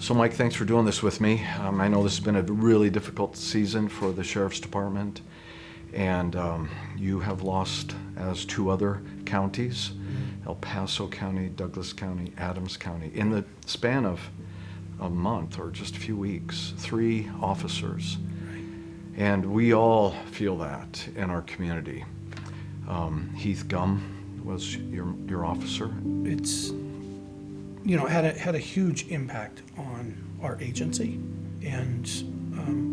So Mike, thanks for doing this with me. I know this has been a really difficult season for the Sheriff's Department, and you have lost, as two other counties, El Paso County, Douglas County, Adams County, in the span of a month or just a few weeks, 3 officers. And we all feel that in our community. Heath Gum was your officer. It's, had a huge impact on our agency, and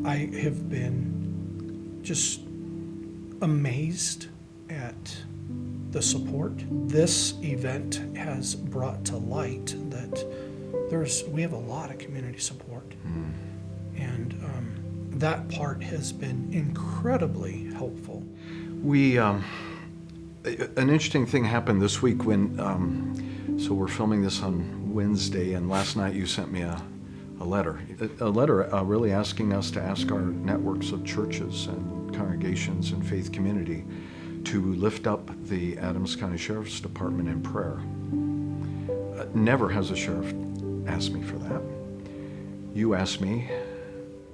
I have been just amazed at the support. This event has brought to light that we have a lot of community support, and that part has been incredibly helpful. An interesting thing happened this week when, so we're filming this on Wednesday, and last night you sent me a letter really asking us to ask our networks of churches and congregations and faith community to lift up the Adams County Sheriff's Department in prayer. Never has a sheriff asked me for that. You asked me,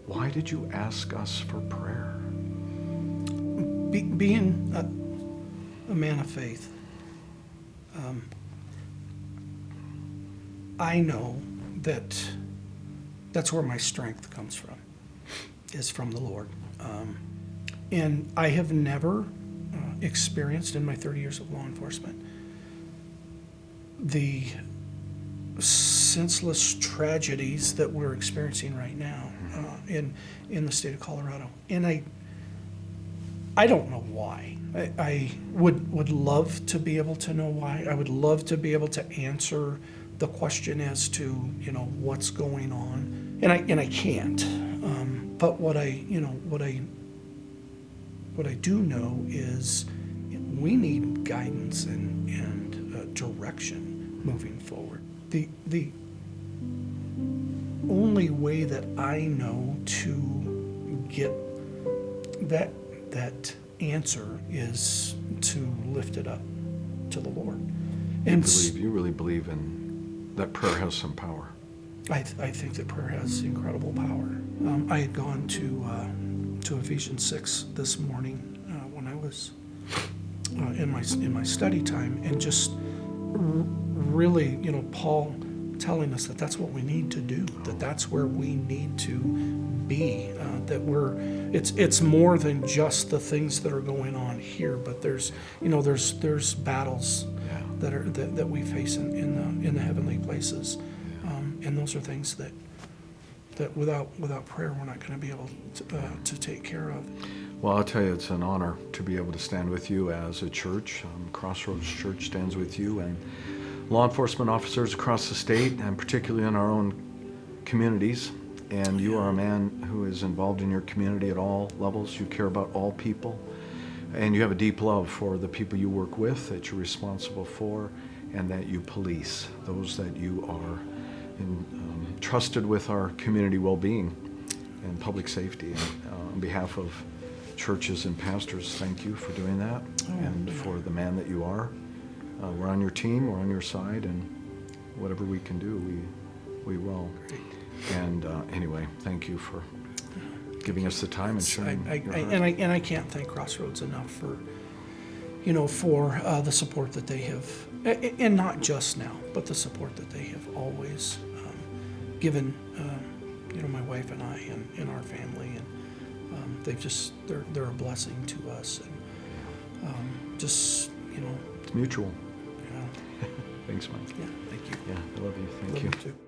why did you ask us for prayer? Being a man of faith, I know that that's where my strength comes from, is from the Lord. And I have never experienced in my 30 years of law enforcement the senseless tragedies that we're experiencing right now in the state of Colorado. And I don't know why. I would love to be able to know why. I would love to be able to answer the question as to what's going on, and I can't. But what I do know is we need guidance and direction moving forward. The only way that I know to get that answer is to lift it up to the Lord. And You really believe in that prayer has some power. I think that prayer has incredible power. I had gone to Ephesians 6 this morning when I was in my study time, and just really, Paul telling us that that's what we need to do, that's where we need to be, that it's more than just the things that are going on here, but there's battles that we face in the heavenly places, and those are things that without prayer we're not going to be able to take care of. Well, I'll tell you, it's an honor to be able to stand with you as a church. Crossroads Church stands with you and law enforcement officers across the state, and particularly in our own communities. And you are a man who is involved in your community at all levels. You care about all people, and you have a deep love for the people you work with, that you're responsible for, and that you police, those that you are trusted with our community well-being and public safety. And on behalf of churches and pastors, thank you for doing that, and for the man that you are. We're on your team, we're on your side, and whatever we can do, we will. Great. And anyway, thank you for giving us the time and sharing your heart. And I can't thank Crossroads enough for the support that they have, and not just now, but the support that they have always given my wife and I and our family, and they're a blessing to us, and it's mutual. Yeah. Thanks, Mike. Yeah, thank you. Yeah, I love you. Thank you. Love you too.